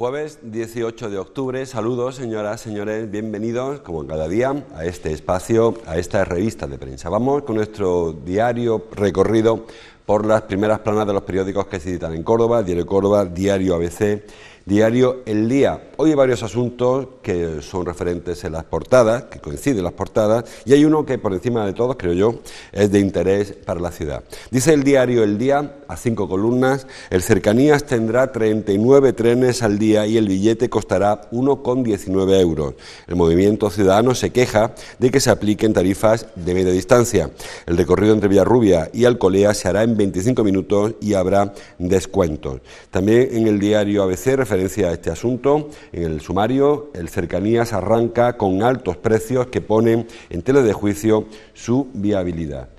Jueves 18 de octubre, saludos señoras, señores, bienvenidos como cada día a este espacio, a esta revista de prensa. Vamos con nuestro diario recorrido por las primeras planas de los periódicos que se editan en Córdoba, Diario Córdoba, Diario ABC, Diario El Día. Hoy hay varios asuntos que son referentes en las portadas, que coinciden en las portadas, y hay uno que por encima de todos, creo yo, es de interés para la ciudad. Dice el diario El Día, a 5 columnas, el Cercanías tendrá 39 trenes al día y el billete costará 1,19 euros. El movimiento ciudadano se queja de que se apliquen tarifas de media distancia. El recorrido entre Villarrubia y Alcolea se hará en 25 minutos y habrá descuentos. También en el diario ABC, referencia a este asunto, en el sumario, el Cercanías arranca con altos precios que ponen en tela de juicio su viabilidad.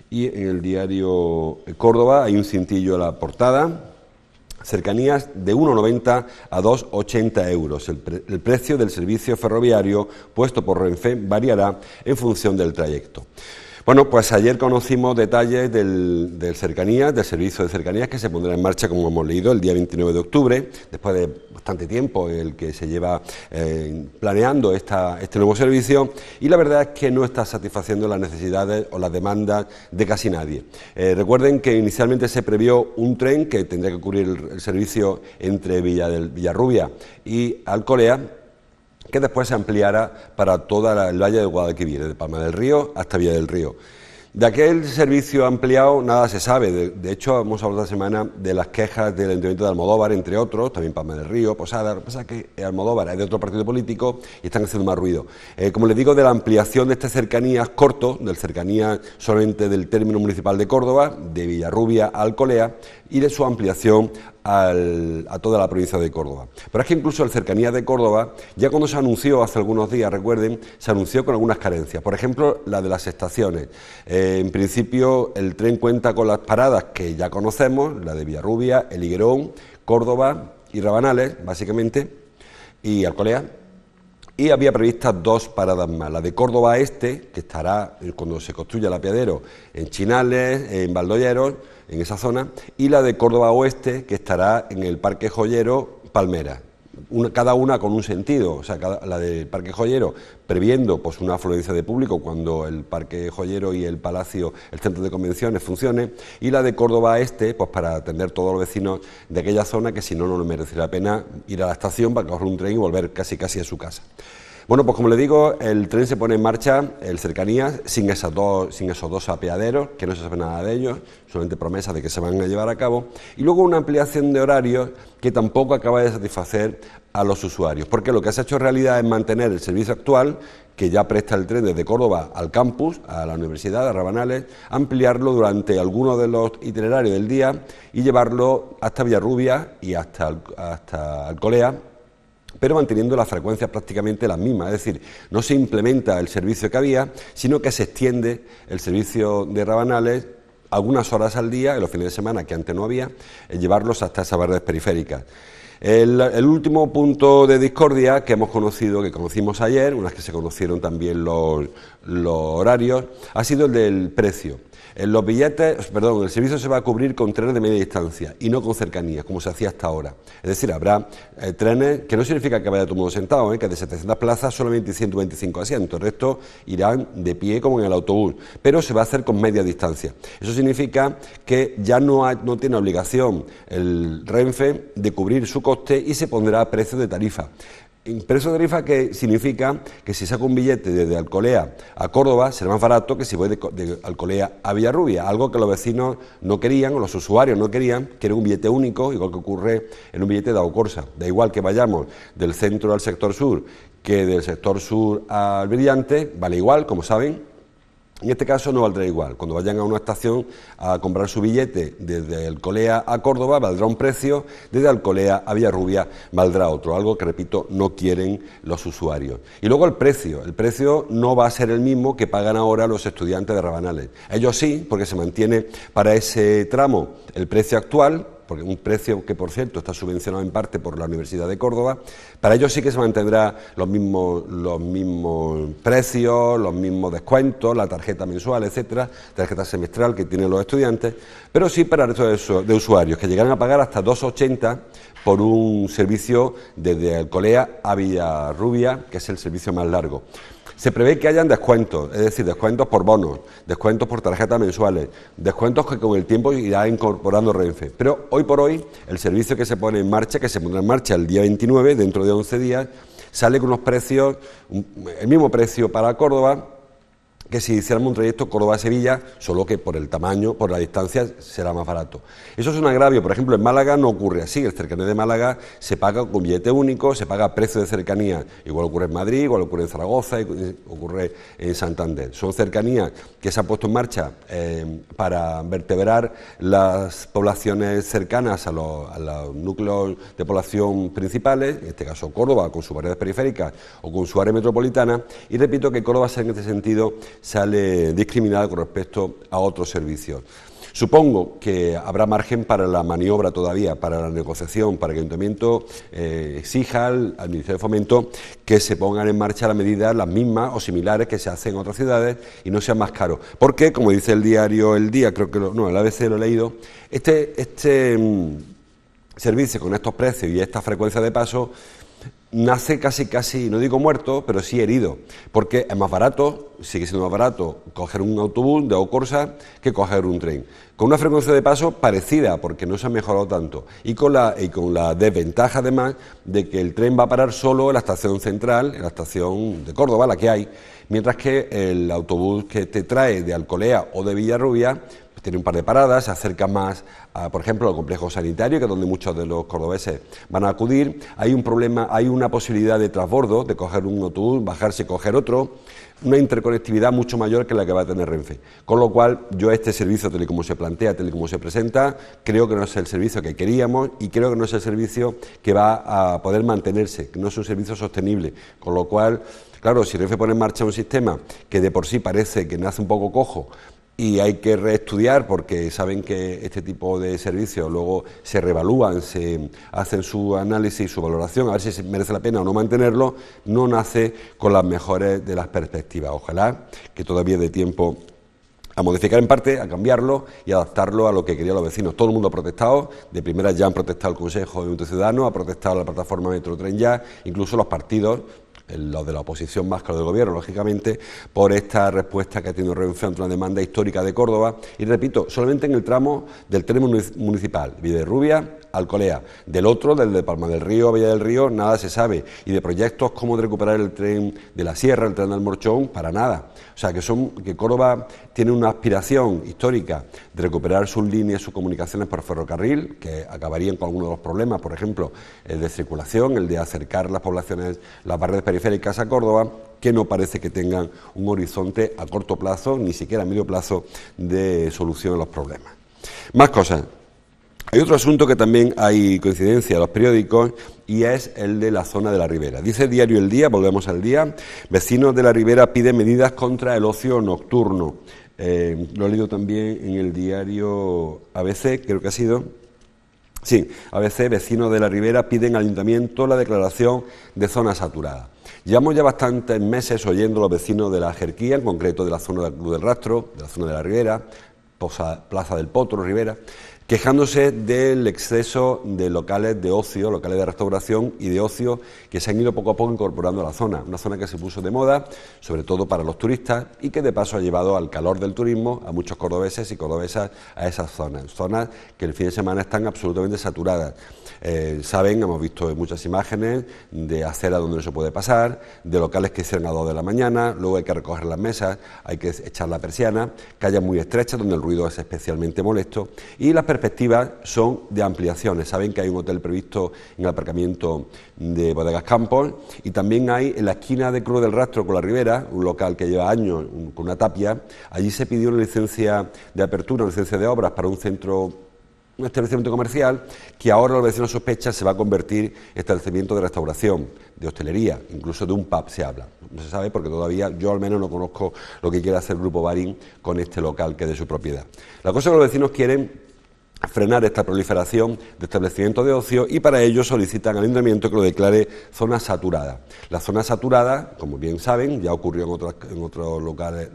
Y en el diario Córdoba hay un cintillo a la portada, Cercanías de 1,90 a 2,80 euros. El precio del servicio ferroviario puesto por Renfe variará en función del trayecto. Bueno, pues ayer conocimos detalles del Cercanías, del servicio de Cercanías que se pondrá en marcha, como hemos leído, el día 29 de octubre, después de bastante tiempo en el que se lleva planeando este nuevo servicio, y la verdad es que no está satisfaciendo las necesidades o las demandas de casi nadie. Recuerden que inicialmente se previó un tren que tendría que cubrir el servicio entre Villarrubia y Alcolea, que después se ampliara para toda el valle del Guadalquivir, de Palma del Río hasta Villa del Río. De aquel servicio ampliado nada se sabe, de hecho hemos hablado esta semana de las quejas del Ayuntamiento de Almodóvar, entre otros, también Palma del Río, Posada. Lo que pasa es que Almodóvar es de otro partido político y están haciendo más ruido. Como les digo, de la ampliación de este Cercanías corto, del Cercanías solamente del término municipal de Córdoba, de Villarrubia a Alcolea, y de su ampliación a toda la provincia de Córdoba. Pero es que incluso el Cercanías de Córdoba, ya cuando se anunció hace algunos días, recuerden, se anunció con algunas carencias. Por ejemplo, la de las estaciones. En principio, el tren cuenta con las paradas que ya conocemos, la de Villarrubia, El Higuerón, Córdoba y Rabanales, básicamente, y Alcolea. Y había previstas dos paradas más, la de Córdoba Este, que estará cuando se construya el apeadero en Chinales, en Valdoyeros, en esa zona, y la de Córdoba Oeste, que estará en el Parque Joyero Palmera. Cada una con un sentido, o sea, la del Parque Joyero previendo pues una afluencia de público cuando el Parque Joyero y el Palacio, el centro de convenciones funcione, y la de Córdoba Este, pues para atender a todos los vecinos de aquella zona que si no, no les merece la pena ir a la estación para coger un tren y volver casi a su casa. Bueno, pues como les digo, el tren se pone en marcha, el Cercanías, sin esos dos apeaderos, que no se sabe nada de ellos, solamente promesas de que se van a llevar a cabo, y luego una ampliación de horarios que tampoco acaba de satisfacer a los usuarios, porque lo que se ha hecho en realidad es mantener el servicio actual, que ya presta el tren desde Córdoba al campus, a la universidad, a Rabanales, ampliarlo durante algunos de los itinerarios del día y llevarlo hasta Villarrubia y hasta Alcolea, pero manteniendo las frecuencias prácticamente las mismas, es decir, no se implementa el servicio que había, sino que se extiende el servicio de Rabanales algunas horas al día, en los fines de semana que antes no había, llevarlos hasta esas barreras periféricas. El último punto de discordia que conocimos ayer, unas que se conocieron también los horarios, ha sido el del precio. En los billetes, el servicio se va a cubrir con trenes de media distancia y no con cercanías, como se hacía hasta ahora. Es decir, habrá trenes, que no significa que vaya todo el mundo sentado, que de 700 plazas solamente 125 asientos, el resto irán de pie como en el autobús, pero se va a hacer con media distancia. Eso significa que ya no tiene obligación el Renfe de cubrir su coste y se pondrá a precio de tarifa. Precio de tarifa que significa que si saco un billete desde Alcolea a Córdoba será más barato que si voy de Alcolea a Villarrubia, algo que los vecinos no querían, o los usuarios no querían, que era un billete único, igual que ocurre en un billete de Aucorsa. Da igual que vayamos del centro al sector sur que del sector sur al Brillante, vale igual, como saben. En este caso no valdrá igual. Cuando vayan a una estación a comprar su billete desde Alcolea a Córdoba valdrá un precio, desde Alcolea a Villarrubia valdrá otro, algo que, repito, no quieren los usuarios. Y luego el precio no va a ser el mismo que pagan ahora los estudiantes de Rabanales. Ellos sí, porque se mantiene para ese tramo el precio actual, porque un precio que, por cierto, está subvencionado en parte por la Universidad de Córdoba. Para ellos sí que se mantendrá los mismos precios, los mismos descuentos, la tarjeta mensual, etcétera, tarjeta semestral que tienen los estudiantes, pero sí para el resto de usuarios, que llegarán a pagar hasta 2,80 por un servicio desde Alcolea a Villarrubia, que es el servicio más largo. Se prevé que hayan descuentos, es decir, descuentos por bonos, descuentos por tarjetas mensuales, descuentos que con el tiempo irá incorporando Renfe. Pero hoy por hoy, el servicio que se pone en marcha, que se pondrá en marcha el día 29, dentro de 11 días, sale con unos precios, el mismo precio para Córdoba, que si hiciéramos un trayecto Córdoba-Sevilla, solo que por el tamaño, por la distancia, será más barato. Eso es un agravio. Por ejemplo, en Málaga no ocurre así. El cercanía de Málaga se paga con billete único, se paga a precio de cercanía. Igual ocurre en Madrid, igual ocurre en Zaragoza, ocurre en Santander. Son cercanías que se han puesto en marcha para vertebrar las poblaciones cercanas a los núcleos de población principales, en este caso Córdoba, con sus variedades periféricas o con su área metropolitana. Y repito que Córdoba en este sentido sale discriminada con respecto a otros servicios. Supongo que habrá margen para la maniobra todavía, para la negociación, para que el Ayuntamiento exija al Ministerio de Fomento que se pongan en marcha las medidas, las mismas o similares que se hacen en otras ciudades y no sean más caros. Porque, como dice el diario El Día, creo que el ABC lo he leído, este servicio con estos precios y esta frecuencia de paso nace casi, no digo muerto, pero sí herido, porque es más barato, sigue siendo más barato coger un autobús de Ocorsa que coger un tren, con una frecuencia de paso parecida, porque no se ha mejorado tanto, y con la desventaja además de que el tren va a parar solo en la estación central, en la estación de Córdoba, la que hay, mientras que el autobús que te trae de Alcolea o de Villarrubia tiene un par de paradas, se acerca más, por ejemplo, al complejo sanitario, que es donde muchos de los cordobeses van a acudir. Hay un problema, hay una posibilidad de transbordo, de coger un autobús, bajarse y coger otro, una interconectividad mucho mayor que la que va a tener Renfe. Con lo cual, yo este servicio, tal y como se plantea, tal y como se presenta, creo que no es el servicio que queríamos y creo que no es el servicio que va a poder mantenerse, que no es un servicio sostenible. Con lo cual, claro, si Renfe pone en marcha un sistema que de por sí parece que nace un poco cojo, y hay que reestudiar porque saben que este tipo de servicios luego se reevalúan, se hacen su análisis, su valoración, a ver si merece la pena o no mantenerlo, no nace con las mejores de las perspectivas. Ojalá que todavía dé tiempo a modificar en parte, a cambiarlo y adaptarlo a lo que querían los vecinos. Todo el mundo ha protestado, de primera ya han protestado el Consejo de Movimiento Ciudadano, ha protestado la plataforma Metro Tren Ya, incluso los partidos, los de la oposición más que los del gobierno, lógicamente, por esta respuesta que ha tenido Renfe ante una demanda histórica de Córdoba. Y repito, solamente en el tramo del tren municipal, Villarrubia, Alcolea. Del otro, del de Palma del Río a Villa del Río, nada se sabe. Y de proyectos como de recuperar el tren de la Sierra, el tren del Morchón, para nada. O sea, que Córdoba tiene una aspiración histórica de recuperar sus líneas, sus comunicaciones por ferrocarril, que acabarían con algunos de los problemas, por ejemplo, el de circulación, el de acercar las poblaciones, las barreras periféricas a Córdoba, que no parece que tengan un horizonte a corto plazo, ni siquiera a medio plazo, de solución a los problemas. Más cosas. Hay otro asunto que también hay coincidencia en los periódicos y es el de la zona de la Ribera. Dice el diario El Día, volvemos al Día, vecinos de la Ribera piden medidas contra el ocio nocturno. Lo he leído también en el diario ABC, creo que ha sido. Sí, ABC, vecinos de la Ribera piden al Ayuntamiento la declaración de zona saturada. Llevamos ya bastantes meses oyendo a los vecinos de la Jerquía, en concreto de la zona del Club del Rastro, de la zona de la Ribera, Plaza del Potro, Ribera, quejándose del exceso de locales de ocio, locales de restauración y de ocio que se han ido poco a poco incorporando a la zona. Una zona que se puso de moda, sobre todo para los turistas, y que de paso ha llevado al calor del turismo a muchos cordobeses y cordobesas a esas zonas. Zonas que el fin de semana están absolutamente saturadas. Saben, hemos visto muchas imágenes de aceras donde no se puede pasar, de locales que cierran a 2 de la mañana, luego hay que recoger las mesas, hay que echar la persiana, calles muy estrechas donde el ruido es especialmente molesto y las perspectivas son de ampliaciones. Saben que hay un hotel previsto en el aparcamiento de Bodegas Campos y también hay en la esquina de Cruz del Rastro con la Ribera, un local que lleva años con una tapia, allí se pidió una licencia de apertura, una licencia de obras para un establecimiento comercial que ahora los vecinos sospechan se va a convertir en establecimiento de restauración, de hostelería, incluso de un pub se habla. No se sabe porque todavía yo al menos no conozco lo que quiere hacer el Grupo Barín con este local que es de su propiedad. La cosa que los vecinos quieren frenar esta proliferación de establecimientos de ocio y para ello solicitan al Ayuntamiento que lo declare zona saturada. La zona saturada, como bien saben, ya ocurrió en otros lugares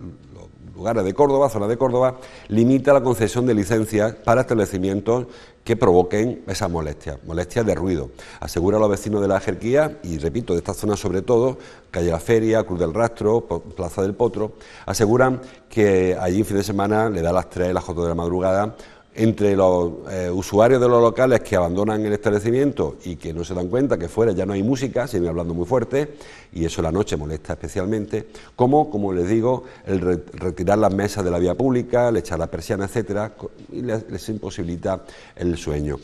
de Córdoba, zona de Córdoba, limita la concesión de licencias para establecimientos que provoquen esas molestias de ruido. Asegura a los vecinos de la Jerquía, y repito, de esta zona sobre todo, calle La Feria, Cruz del Rastro, Plaza del Potro, aseguran que allí en fin de semana le da las 3, las 4 de la madrugada, entre los usuarios de los locales que abandonan el establecimiento y que no se dan cuenta que fuera ya no hay música, siguen hablando muy fuerte, y eso la noche molesta especialmente, como les digo, el retirar las mesas de la vía pública, el echar la persiana, etcétera, y les imposibilita el sueño.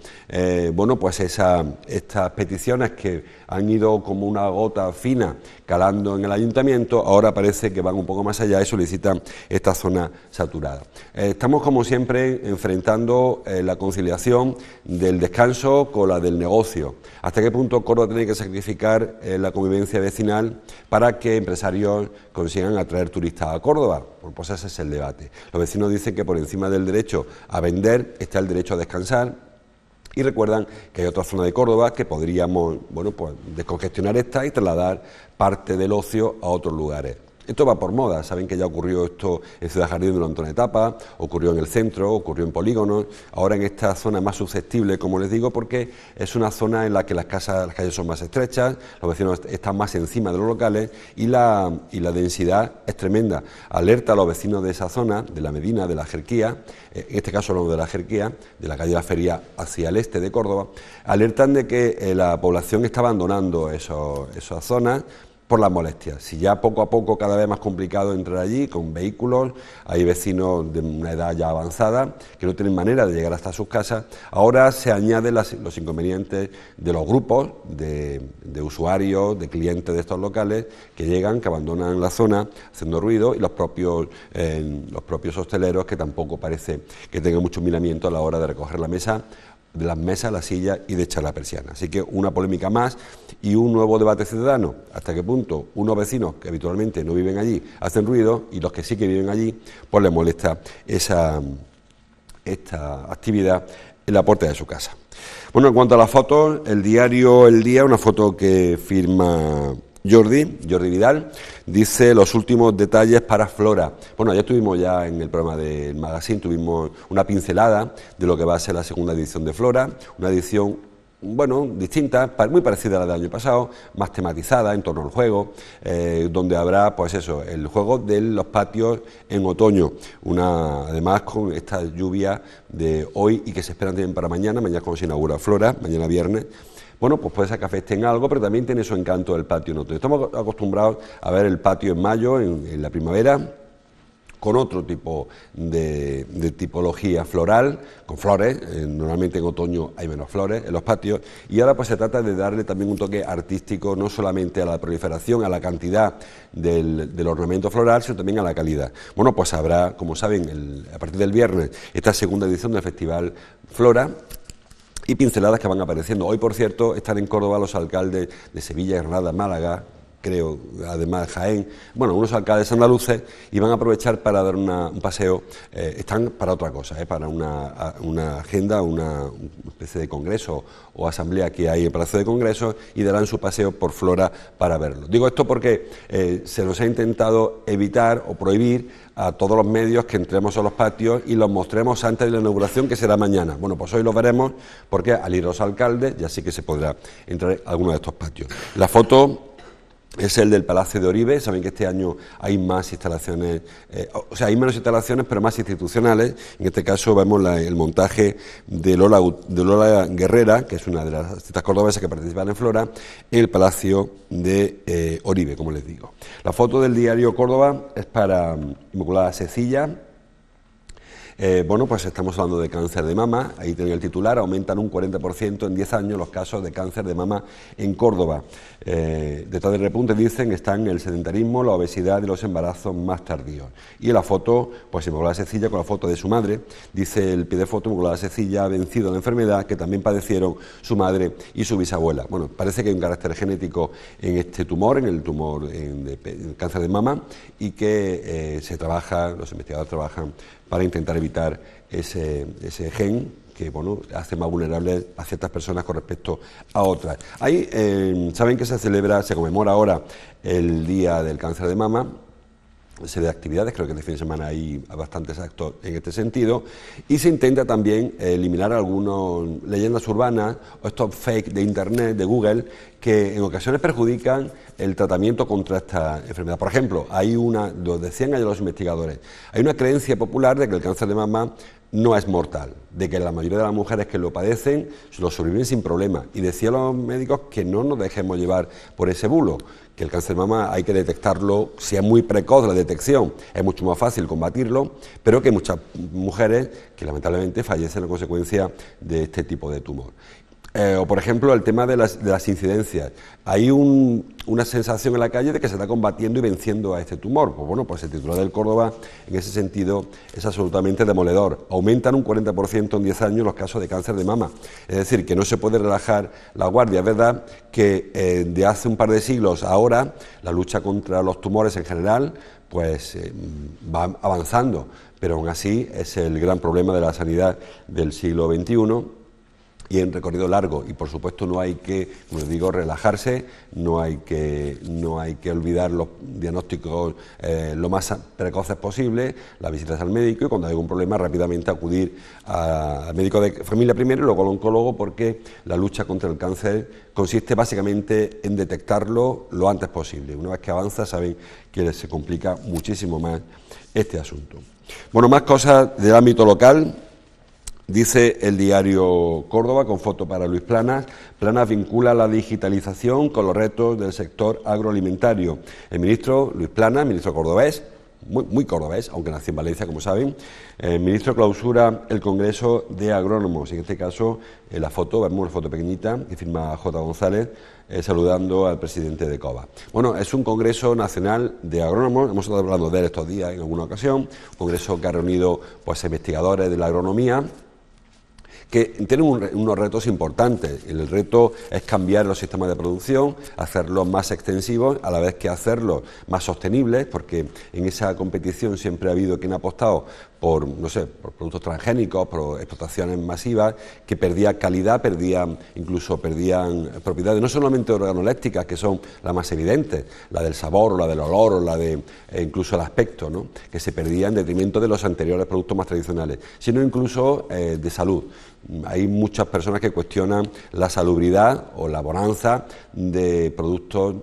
Bueno, pues estas peticiones que han ido como una gota fina calando en el ayuntamiento, ahora parece que van un poco más allá y solicitan esta zona saturada. Estamos, como siempre, enfrentando la conciliación del descanso con la del negocio. ¿Hasta qué punto Córdoba tiene que sacrificar la convivencia vecinal para que empresarios consigan atraer turistas a Córdoba? Pues ese es el debate. Los vecinos dicen que por encima del derecho a vender está el derecho a descansar, y recuerdan que hay otra zona de Córdoba que podríamos, bueno, pues descongestionar esta y trasladar parte del ocio a otros lugares. Esto va por moda, saben que ya ocurrió esto en Ciudad Jardín durante una etapa, ocurrió en el centro, ocurrió en polígonos, ahora en esta zona más susceptible, como les digo, porque es una zona en la que las calles son más estrechas, los vecinos están más encima de los locales y la densidad es tremenda. Alerta a los vecinos de esa zona, de la Medina, de la Jerquía, en este caso hablamos de la Jerquía, de la calle de la Feria hacia el este de Córdoba, alertan de que la población está abandonando esas zonas por las molestias. Si ya poco a poco cada vez más complicado entrar allí con vehículos, hay vecinos de una edad ya avanzada que no tienen manera de llegar hasta sus casas, ahora se añaden los inconvenientes de los grupos de usuarios, de clientes de estos locales que llegan, que abandonan la zona haciendo ruido, y los propios hosteleros que tampoco parece que tengan mucho miramiento a la hora de recoger la mesa, de las mesas, las sillas y de echar la persiana. Así que una polémica más y un nuevo debate ciudadano. ¿Hasta qué punto unos vecinos que habitualmente no viven allí hacen ruido y los que sí que viven allí pues les molesta esta actividad en la puerta de su casa? Bueno, en cuanto a las fotos, el diario El Día, una foto que firma Jordi Vidal, dice los últimos detalles para Flora. Bueno, ya estuvimos ya en el programa del magazine, tuvimos una pincelada de lo que va a ser la segunda edición de Flora, una edición, bueno, distinta, muy parecida a la del año pasado, más tematizada en torno al juego, donde habrá, pues eso, el juego de los patios en otoño, además con esta lluvia de hoy y que se esperan también para mañana cuando se inaugura Flora, mañana viernes. Bueno, pues puede ser que afecten algo, pero también tiene su encanto el patio en otoño. Estamos acostumbrados a ver el patio en mayo, en la primavera, con otro tipo de tipología floral, con flores. Normalmente en otoño hay menos flores en los patios, y ahora pues se trata de darle también un toque artístico, no solamente a la proliferación, a la cantidad del ornamento floral, sino también a la calidad. Bueno, pues habrá, como saben, a partir del viernes, esta segunda edición del Festival Flora, y pinceladas que van apareciendo. Hoy, por cierto, están en Córdoba los alcaldes de Sevilla, Granada, Málaga, creo, además Jaén, bueno, unos alcaldes andaluces, y van a aprovechar para dar un paseo, están para otra cosa, para una agenda, una especie de congreso o asamblea que hay en el Palacio de Congresos, y darán su paseo por Flora para verlo. Digo esto porque se nos ha intentado evitar o prohibir a todos los medios que entremos a los patios y los mostremos antes de la inauguración, que será mañana. Bueno, pues hoy lo veremos, porque al ir los alcaldes ya sí que se podrá entrar a alguno de estos patios. La foto es el del Palacio de Oribe. Saben que este año hay más instalaciones, hay menos instalaciones, pero más institucionales. En este caso vemos el montaje de Lola Guerrera, que es una de las artistas cordobesas que participan en Flora, en el Palacio de Oribe, como les digo. La foto del diario Córdoba es para Inmaculada Secilla. Bueno, pues estamos hablando de cáncer de mama, ahí tienen el titular: aumentan un 40% en 10 años los casos de cáncer de mama en Córdoba. Detrás del repunte, dicen, están el sedentarismo, la obesidad y los embarazos más tardíos. Y en la foto, pues Inmaculada Secilla con la foto de su madre, dice el pie de foto: Inmaculada Secilla ha vencido la enfermedad que también padecieron su madre y su bisabuela. Bueno, parece que hay un carácter genético en este tumor, en el tumor en cáncer de mama, y que los investigadores trabajan para intentar evitar ese gen que bueno, hace más vulnerables a ciertas personas con respecto a otras. Ahí saben que se conmemora ahora el Día del Cáncer de Mama. Serie de actividades, creo que este fin de semana hay bastantes actos en este sentido, y se intenta también eliminar algunas leyendas urbanas o estos fake de internet, de Google, que en ocasiones perjudican el tratamiento contra esta enfermedad. Por ejemplo, lo decían ayer los investigadores, hay una creencia popular de que el cáncer de mama no es mortal, de que la mayoría de las mujeres que lo padecen lo sobreviven sin problema, y decían los médicos que no nos dejemos llevar por ese bulo, que el cáncer de mama hay que detectarlo, si es muy precoz la detección, es mucho más fácil combatirlo, pero que hay muchas mujeres que lamentablemente fallecen a consecuencia de este tipo de tumor. O por ejemplo el tema de las incidencias. Hay una sensación en la calle de que se está combatiendo y venciendo a este tumor. Pues bueno, pues el titular del Córdoba en ese sentido es absolutamente demoledor. Aumentan un 40% en 10 años los casos de cáncer de mama. Es decir, que no se puede relajar la guardia. Es verdad que de hace un par de siglos a ahora la lucha contra los tumores en general pues va avanzando, pero aún así es el gran problema de la sanidad del siglo XXI. Y en recorrido largo, y por supuesto no hay que, como les digo, relajarse, no hay que olvidar los diagnósticos lo más precoces posible, las visitas al médico, y cuando hay algún problema rápidamente acudir al médico de familia primero y luego al oncólogo, porque la lucha contra el cáncer consiste básicamente en detectarlo lo antes posible. Una vez que avanza saben que se complica muchísimo más este asunto. Bueno, más cosas del ámbito local. Dice el diario Córdoba, con foto para Luis Planas, Planas vincula la digitalización con los retos del sector agroalimentario. El ministro Luis Planas, ministro cordobés, muy cordobés, aunque nació en Valencia, como saben, el ministro clausura el Congreso de Agrónomos. En este caso, en la foto, vemos una foto pequeñita que firma J. González, saludando al presidente de COBA. Bueno, es un Congreso Nacional de Agrónomos, hemos estado hablando de él estos días en alguna ocasión, un congreso que ha reunido pues, investigadores de la agronomía, que tienen unos retos importantes. El reto es cambiar los sistemas de producción, hacerlos más extensivos, a la vez que hacerlos más sostenibles, porque en esa competición siempre ha habido quien ha apostado por, no sé, por productos transgénicos, por explotaciones masivas, que perdían calidad, incluso perdían propiedades, no solamente organolépticas, que son las más evidentes, la del sabor, o la del olor, o la de incluso el aspecto, ¿no?, que se perdían en detrimento de los anteriores productos más tradicionales, sino incluso de salud. Hay muchas personas que cuestionan la salubridad o la bonanza de productos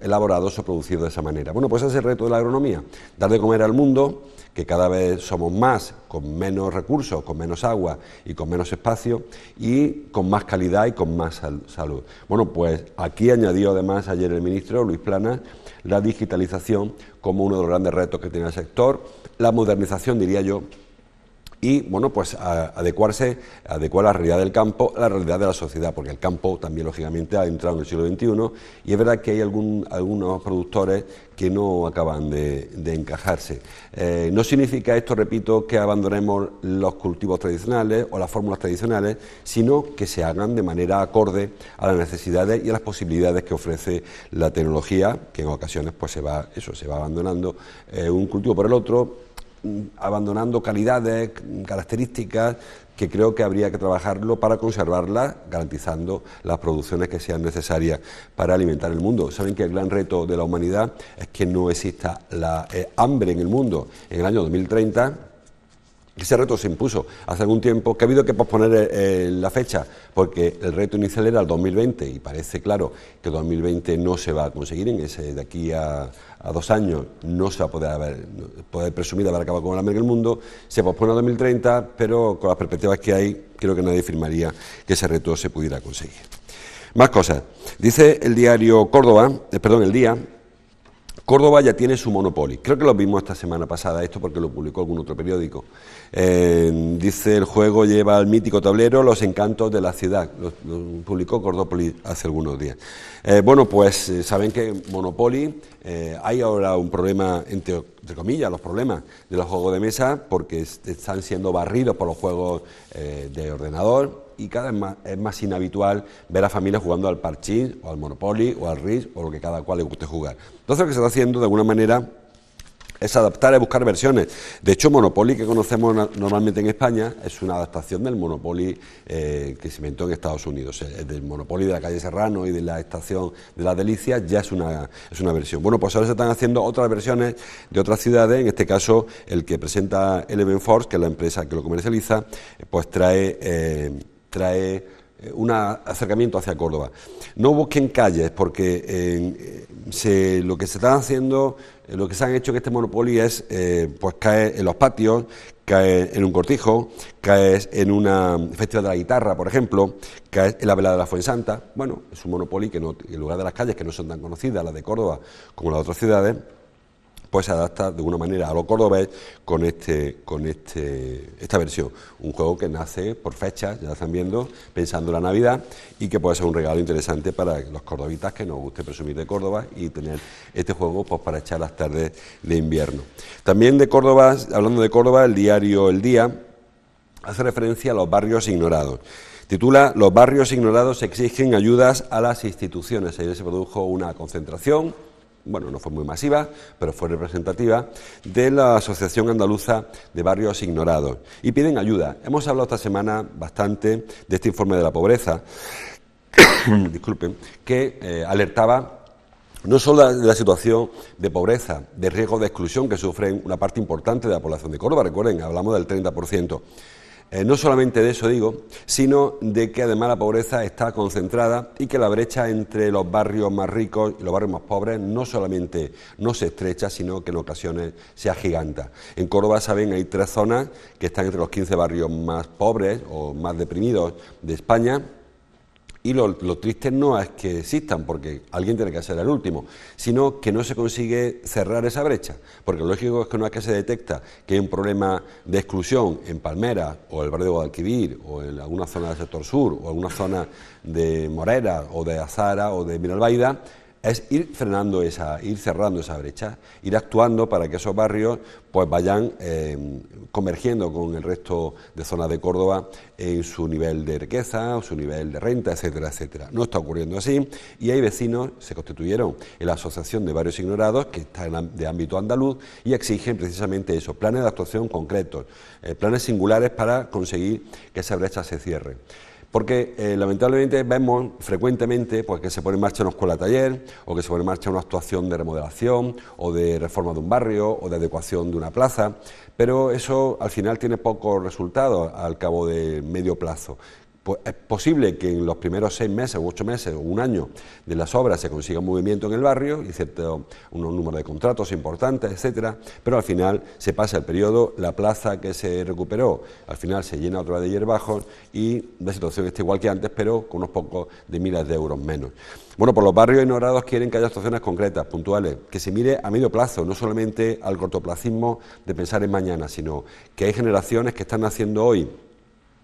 elaborados o producidos de esa manera. Bueno, pues ese es el reto de la agronomía, dar de comer al mundo, que cada vez somos más, con menos recursos, con menos agua y con menos espacio, y con más calidad y con más salud. Bueno, pues aquí añadió además ayer el ministro Luis Planas la digitalización como uno de los grandes retos que tiene el sector, la modernización, diría yo, y bueno, pues adecuar la realidad del campo a la realidad de la sociedad, porque el campo también lógicamente ha entrado en el siglo XXI y es verdad que hay algunos productores que no acaban de encajarse. No significa esto, repito, que abandonemos los cultivos tradicionales o las fórmulas tradicionales, sino que se hagan de manera acorde a las necesidades y a las posibilidades que ofrece la tecnología, que en ocasiones pues se va abandonando un cultivo por el otro, abandonando calidades, características que creo que habría que trabajarlo para conservarlas, garantizando las producciones que sean necesarias para alimentar el mundo. Saben que el gran reto de la humanidad es que no exista la hambre en el mundo en el año 2030. Ese reto se impuso hace algún tiempo, que ha habido que posponer la fecha, porque el reto inicial era el 2020 y parece claro que el 2020 no se va a conseguir, de aquí a 2 años no se va a poder presumir de haber acabado con el hambre en el mundo, se pospone a 2030, pero con las perspectivas que hay, creo que nadie firmaría que ese reto se pudiera conseguir. Más cosas. Dice el diario El Día, Córdoba ya tiene su Monopoly. Creo que lo vimos esta semana pasada, esto porque lo publicó algún otro periódico. Dice, el juego lleva al mítico tablero los encantos de la ciudad. Lo publicó Cordópolis hace algunos días. Bueno, pues saben que Monopoly, hay ahora un problema, entre comillas, los problemas de los juegos de mesa, porque están siendo barridos por los juegos de ordenador, y cada vez es más inhabitual ver a familias jugando al parchís, o al Monopoly, o al Risk, o lo que cada cual le guste jugar. Entonces lo que se está haciendo de alguna manera es adaptar, es buscar versiones. De hecho, Monopoly, que conocemos normalmente en España, es una adaptación del Monopoly que se inventó en Estados Unidos. El del Monopoly de la calle Serrano y de la estación de Las Delicias ya es una versión. Bueno, pues ahora se están haciendo otras versiones de otras ciudades. En este caso, el que presenta Eleven Force, que es la empresa que lo comercializa, pues trae un acercamiento hacia Córdoba. No busquen calles, porque lo que se está haciendo, lo que se han hecho en este Monopoly es pues caer en los patios, cae en un cortijo, cae en una festival de la guitarra, por ejemplo, cae en la velada de la Fuensanta. Bueno, es un Monopoly que no, en lugar de las calles que no son tan conocidas, las de Córdoba como las de otras ciudades, pues se adapta de alguna manera a lo cordobés con esta versión. Un juego que nace por fechas, ya lo están viendo, pensando en la Navidad, y que puede ser un regalo interesante para los cordobitas que nos guste presumir de Córdoba y tener este juego pues para echar las tardes de invierno. También de Córdoba, hablando de Córdoba, el diario El Día hace referencia a los barrios ignorados. Titula: Los barrios ignorados exigen ayudas a las instituciones. Ayer se produjo una concentración, bueno, no fue muy masiva, pero fue representativa, de la Asociación Andaluza de Barrios Ignorados, y piden ayuda. Hemos hablado esta semana bastante de este informe de la pobreza, disculpen, que alertaba no solo de la situación de pobreza, de riesgo de exclusión que sufren una parte importante de la población de Córdoba. Recuerden, hablamos del 30%. No solamente de eso digo, sino de que además la pobreza está concentrada y que la brecha entre los barrios más ricos y los barrios más pobres no solamente no se estrecha, sino que en ocasiones se agiganta. En Córdoba, saben, hay 3 zonas que están entre los 15 barrios más pobres o más deprimidos de España. Y lo triste no es que existan, porque alguien tiene que ser el último, sino que no se consigue cerrar esa brecha, porque lo lógico es que una vez que se detecta que hay un problema de exclusión en Palmera, o el barrio de Guadalquivir, o en alguna zona del sector sur, o en alguna zona de Morera, o de Azara, o de Miralbaida, es ir frenando ir cerrando esa brecha, ir actuando para que esos barrios pues vayan convergiendo con el resto de zonas de Córdoba en su nivel de riqueza, o su nivel de renta, etcétera, etcétera. No está ocurriendo así, y hay vecinos, se constituyeron en la Asociación de Barrios Ignorados, que está de ámbito andaluz, y exigen precisamente eso, planes de actuación concretos, planes singulares para conseguir que esa brecha se cierre. Porque lamentablemente vemos frecuentemente pues, que se pone en marcha una escuela taller, o que se pone en marcha una actuación de remodelación, o de reforma de un barrio, o de adecuación de una plaza, pero eso al final tiene pocos resultados al cabo de medio plazo. Pues es posible que en los primeros 6 meses, u 8 meses, o un año de las obras se consiga un movimiento en el barrio y un número de contratos importantes, etcétera, pero al final se pasa el periodo, la plaza que se recuperó al final se llena otra vez de hierbajos y la situación está igual que antes, pero con unos pocos de miles de euros menos. Bueno, pues los barrios ignorados quieren que haya actuaciones concretas, puntuales, que se mire a medio plazo, no solamente al cortoplacismo de pensar en mañana, sino que hay generaciones que están naciendo hoy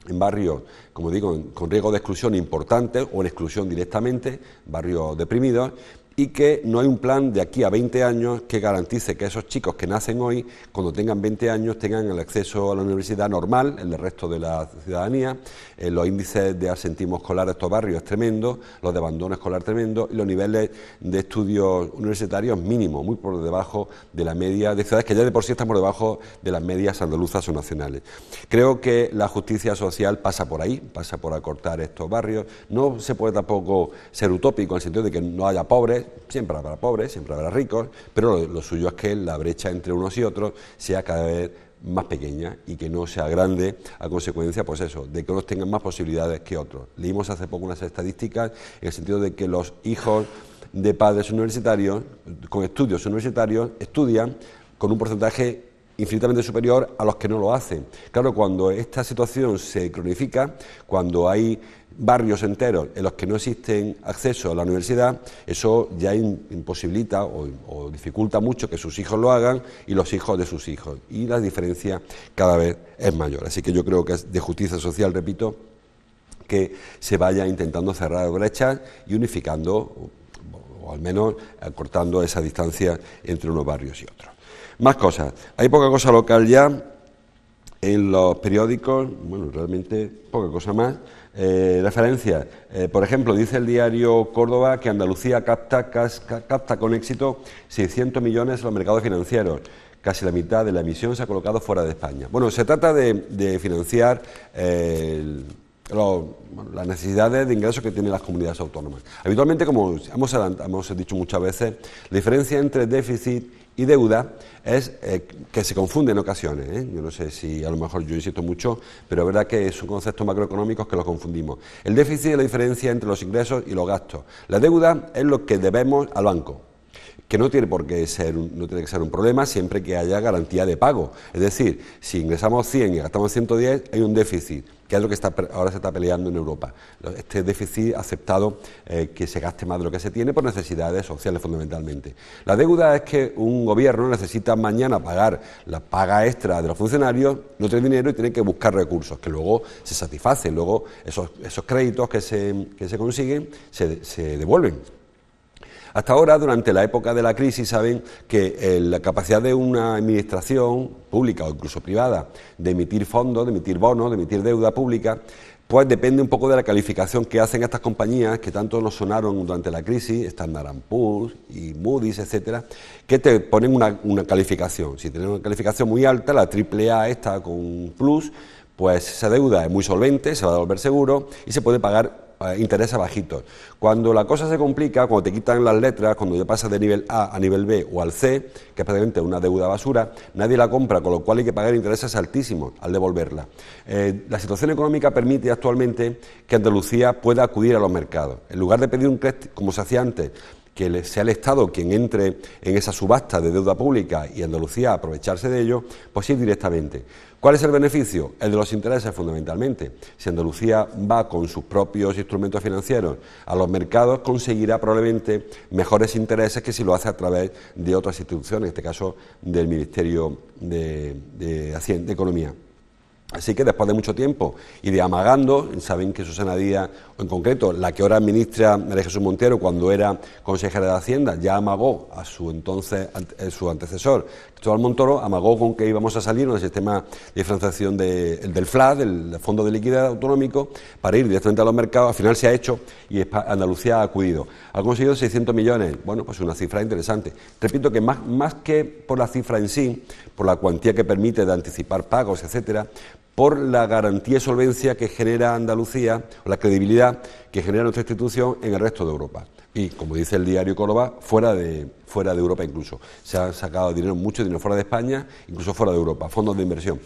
en barrios, como digo, con riesgo de exclusión importante o en exclusión directamente, barrios deprimidos, y que no hay un plan de aquí a 20 años que garantice que esos chicos que nacen hoy, cuando tengan 20 años, tengan el acceso a la universidad normal, el del resto de la ciudadanía. Los índices de absentismo escolar de estos barrios es tremendo, los de abandono escolar tremendo, y los niveles de estudios universitarios mínimos, muy por debajo de la media de ciudades que ya de por sí están por debajo de las medias andaluzas o nacionales. Creo que la justicia social pasa por ahí, pasa por acortar estos barrios. No se puede tampoco ser utópico en el sentido de que no haya pobres. Siempre habrá pobres, siempre habrá ricos, pero lo suyo es que la brecha entre unos y otros sea cada vez más pequeña y que no sea grande a consecuencia, pues eso, de que unos tengan más posibilidades que otros. Leímos hace poco unas estadísticas en el sentido de que los hijos de padres universitarios, con estudios universitarios, estudian con un porcentaje infinitamente superior a los que no lo hacen. Claro, cuando esta situación se cronifica, cuando hay barrios enteros en los que no existen acceso a la universidad, eso ya imposibilita o dificulta mucho que sus hijos lo hagan y los hijos de sus hijos, y la diferencia cada vez es mayor. Así que yo creo que es de justicia social, repito, que se vaya intentando cerrar brechas y unificando, o al menos acortando esa distancia entre unos barrios y otros. Más cosas. Hay poca cosa local ya en los periódicos, bueno, realmente poca cosa más. Referencias. Por ejemplo, dice el diario Córdoba que Andalucía capta con éxito 600 millones en los mercados financieros. casi la mitad de la emisión se ha colocado fuera de España. Bueno, se trata de financiar las necesidades de ingresos que tienen las comunidades autónomas. Habitualmente, como hemos dicho muchas veces, la diferencia entre déficit y deuda es que se confunde en ocasiones. Yo no sé si a lo mejor yo insisto mucho, pero es verdad que son conceptos macroeconómicos que los confundimos. El déficit es la diferencia entre los ingresos y los gastos. La deuda es lo que debemos al banco, que no tiene por qué ser un problema siempre que haya garantía de pago. Es decir, si ingresamos 100 y gastamos 110, hay un déficit, que es lo que ahora se está peleando en Europa. Este déficit aceptado, que se gaste más de lo que se tiene por necesidades sociales fundamentalmente. La deuda es que un gobierno necesita mañana pagar la paga extra de los funcionarios, no tiene dinero y tiene que buscar recursos, que luego se satisfacen, luego esos créditos que se consiguen se devuelven. Hasta ahora, durante la época de la crisis, saben que la capacidad de una administración pública o incluso privada de emitir fondos, de emitir bonos, de emitir deuda pública, pues depende un poco de la calificación que hacen estas compañías que tanto nos sonaron durante la crisis, Standard & Poor's y Moody's, etcétera, que te ponen una calificación. Si tienen una calificación muy alta, la AAA esta con plus, pues esa deuda es muy solvente, se va a devolver seguro y se puede pagar intereses bajitos. Cuando la cosa se complica, cuando te quitan las letras, cuando ya pasas de nivel A a nivel B o al C, que es prácticamente una deuda basura, nadie la compra, con lo cual hay que pagar intereses altísimos al devolverla. La situación económica permite actualmente que Andalucía pueda acudir a los mercados. En lugar de pedir un crédito, como se hacía antes, que sea el Estado quien entre en esa subasta de deuda pública y Andalucía aprovecharse de ello, pues ir directamente. ¿Cuál es el beneficio? El de los intereses, fundamentalmente. Si Andalucía va con sus propios instrumentos financieros a los mercados, conseguirá probablemente mejores intereses que si lo hace a través de otras instituciones, en este caso del Ministerio de Hacienda, de Economía. Así que después de mucho tiempo y de amagando, saben que Susana Díaz, o en concreto la que ahora administra María Jesús Montero, cuando era consejera de Hacienda, ya amagó a su antecesor, Cristóbal Montoro, amagó con que íbamos a salir del sistema de financiación del FLAD, del Fondo de Liquidez Autonómico, para ir directamente a los mercados. Al final se ha hecho y Andalucía ha acudido. Ha conseguido 600 millones, bueno, pues una cifra interesante. Repito que más que por la cifra en sí, por la cuantía que permite de anticipar pagos, etcétera, por la garantía y solvencia que genera Andalucía, o la credibilidad que genera nuestra institución en el resto de Europa. Y, como dice el diario Córdoba, fuera de Europa incluso. Se ha sacado mucho dinero fuera de España, incluso fuera de Europa, fondos de inversión.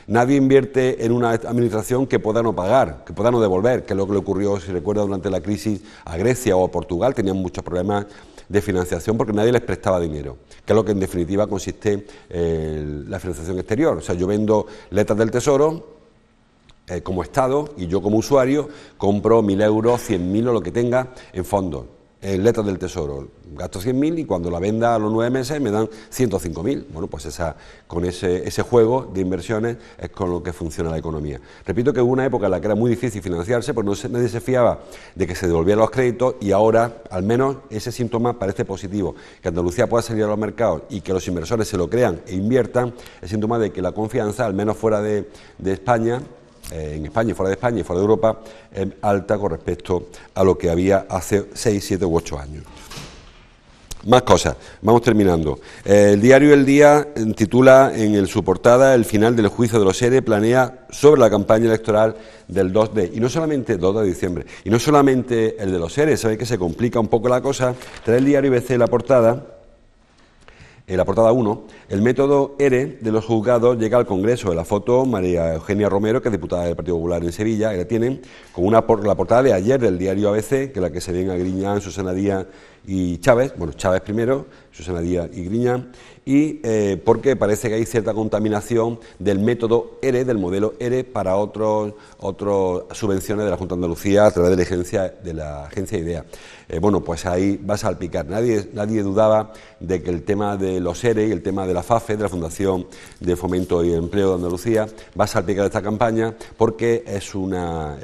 Nadie invierte en una administración que pueda no pagar, que pueda no devolver, que es lo que le ocurrió, si recuerda, durante la crisis a Grecia o a Portugal. Tenían muchos problemas de financiación porque nadie les prestaba dinero, que es lo que en definitiva consiste la financiación exterior. O sea, yo vendo letras del Tesoro como Estado y yo como usuario compro 1.000 euros, 100.000 o lo que tenga en fondos, en letras del Tesoro. Gasto 100.000 y cuando la venda a los 9 meses me dan 105.000. Bueno, pues con ese juego de inversiones es con lo que funciona la economía. Repito que hubo una época en la que era muy difícil financiarse, pues nadie se fiaba de que se devolvieran los créditos y ahora, al menos, ese síntoma parece positivo. Que Andalucía pueda salir a los mercados y que los inversores se lo crean e inviertan, es síntoma de que la confianza, al menos fuera de España, en España y fuera de España y fuera de Europa, es alta con respecto a lo que había hace 6, 7 u 8 años. Más cosas, vamos terminando. El diario El Día titula en su portada: el final del juicio de los ERE planea sobre la campaña electoral del 2 de diciembre. Y no solamente el de los ERE, sabe que se complica un poco la cosa. Trae el diario IBC la portada 1, el método ERE de los juzgados llega al Congreso. En la foto, María Eugenia Romero, que es diputada del Partido Popular en Sevilla, que la tienen con la portada de ayer del diario ABC, que es la que se ven a Griñán, Susana Díaz y Chávez, bueno, Chávez primero, Susana Díaz y Griñán, y porque parece que hay cierta contaminación del método ERE, del modelo ERE, para otras subvenciones de la Junta de Andalucía a través de la agencia IDEA. Bueno, pues ahí va a salpicar. Nadie dudaba de que el tema de los ERE y el tema de la FAFE, de la Fundación de Fomento y Empleo de Andalucía, va a salpicar esta campaña porque es una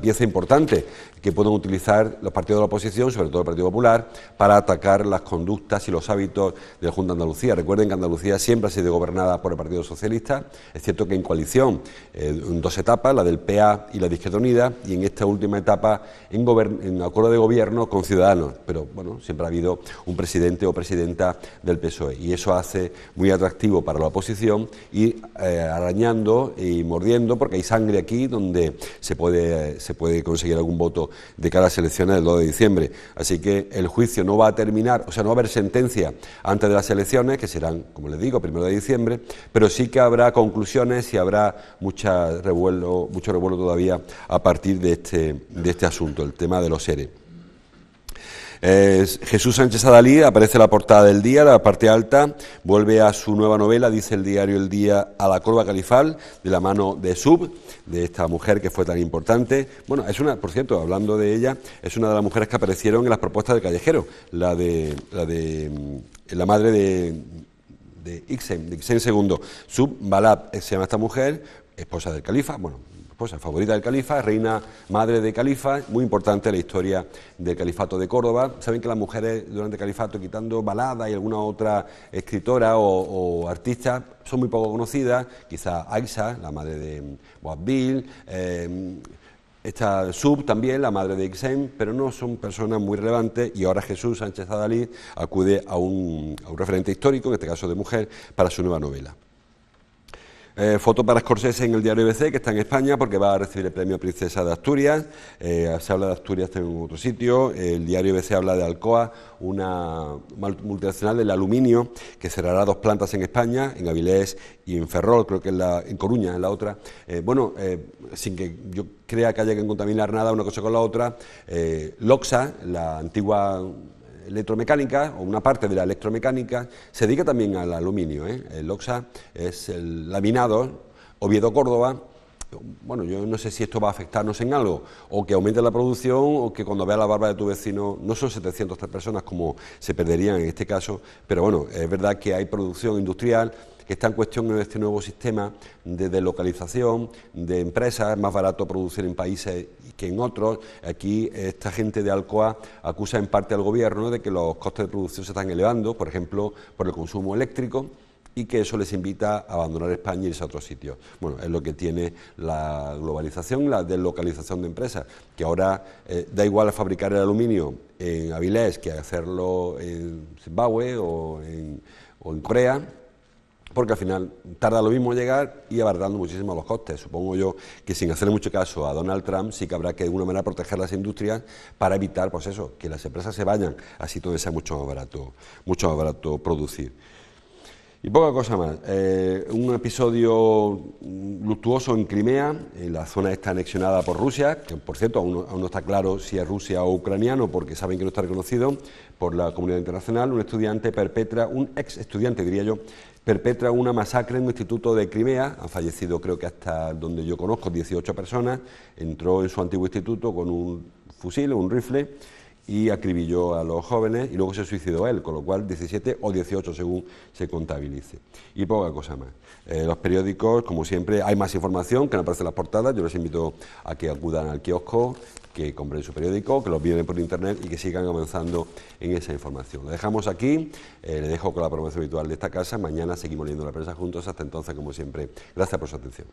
pieza importante que pueden utilizar los partidos de la oposición, sobre todo el Partido Partido Popular para atacar las conductas y los hábitos de la Junta de Andalucía. Recuerden que Andalucía siempre ha sido gobernada por el Partido Socialista, es cierto que en coalición, en dos etapas, la del PA y la de Izquierda Unida, y en esta última etapa en acuerdo de gobierno con Ciudadanos, pero bueno, siempre ha habido un presidente o presidenta del PSOE, y eso hace muy atractivo para la oposición ir arañando y mordiendo, porque hay sangre aquí donde se puede conseguir algún voto de cara a las elecciones del 2 de diciembre. Así que el juicio no va a terminar, o sea, no va a haber sentencia antes de las elecciones, que serán, como les digo, 1 de diciembre, pero sí que habrá conclusiones y habrá mucho revuelo todavía a partir de este asunto, el tema de los ERE. Jesús Sánchez Adalid aparece en la portada del Día, la parte alta, vuelve a su nueva novela, dice el diario El Día, a la Corva Califal, de la mano de Sub, de esta mujer que fue tan importante. Bueno, por cierto, hablando de ella, es una de las mujeres que aparecieron en las propuestas de Callejero, la madre de Ixen II. Sub Balab se llama esta mujer, esposa del califa, esposa favorita del califa, reina madre de califa, muy importante la historia del califato de Córdoba. Saben que las mujeres durante el califato, quitando Balada y alguna otra escritora o artista, son muy poco conocidas, quizá Aisha, la madre de Boabdil, esta Sub también, la madre de Ixen, pero no son personas muy relevantes, y ahora Jesús Sánchez Adalid acude a un referente histórico, en este caso de mujer, para su nueva novela. Foto para Scorsese en el diario ABC, que está en España porque va a recibir el premio Princesa de Asturias. Se habla de Asturias en otro sitio. El diario ABC habla de Alcoa, una multinacional del aluminio que cerrará 2 plantas en España, en Avilés y en Ferrol, creo que en Coruña, en la otra. Sin que yo crea que haya que contaminar nada una cosa con la otra, Loxa, la antigua electromecánica, o una parte de la electromecánica, se dedica también al aluminio. El Loxa es el laminado, Oviedo-Córdoba. Bueno, yo no sé si esto va a afectarnos en algo, o que aumente la producción, o que cuando vea la barba de tu vecino, no son 703 personas como se perderían en este caso, pero bueno, es verdad que hay producción industrial que está en cuestión en este nuevo sistema de deslocalización de empresas. Es más barato producir en países que en otros. Aquí esta gente de Alcoa acusa en parte al gobierno de que los costes de producción se están elevando, por ejemplo, por el consumo eléctrico, y que eso les invita a abandonar España y irse a otros sitios. Bueno, es lo que tiene la globalización, la deslocalización de empresas, que ahora da igual fabricar el aluminio en Avilés que hacerlo en Zimbabue o en Corea, porque al final tarda lo mismo llegar y abaratando muchísimo los costes. Supongo yo que, sin hacerle mucho caso a Donald Trump, sí que habrá que de alguna manera proteger las industrias para evitar, pues eso, que las empresas se vayan, así todo sea mucho más barato producir. Y poca cosa más. Un episodio luctuoso en Crimea, en la zona esta anexionada por Rusia, que por cierto aún no está claro si es Rusia o ucraniano, porque saben que no está reconocido por la comunidad internacional. Un ex estudiante diría yo, perpetra una masacre en un instituto de Crimea. Han fallecido, creo que hasta donde yo conozco, 18 personas. Entró en su antiguo instituto con un fusil o un rifle y acribilló a los jóvenes, y luego se suicidó él, con lo cual 17 o 18 según se contabilice. Y poca cosa más. Los periódicos, como siempre, hay más información que no aparece en las portadas. Yo les invito a que acudan al kiosco, que compren su periódico, que los miren por internet y que sigan avanzando en esa información. Lo dejamos aquí, le dejo con la programación habitual de esta casa. Mañana seguimos leyendo la prensa juntos. Hasta entonces, como siempre, gracias por su atención.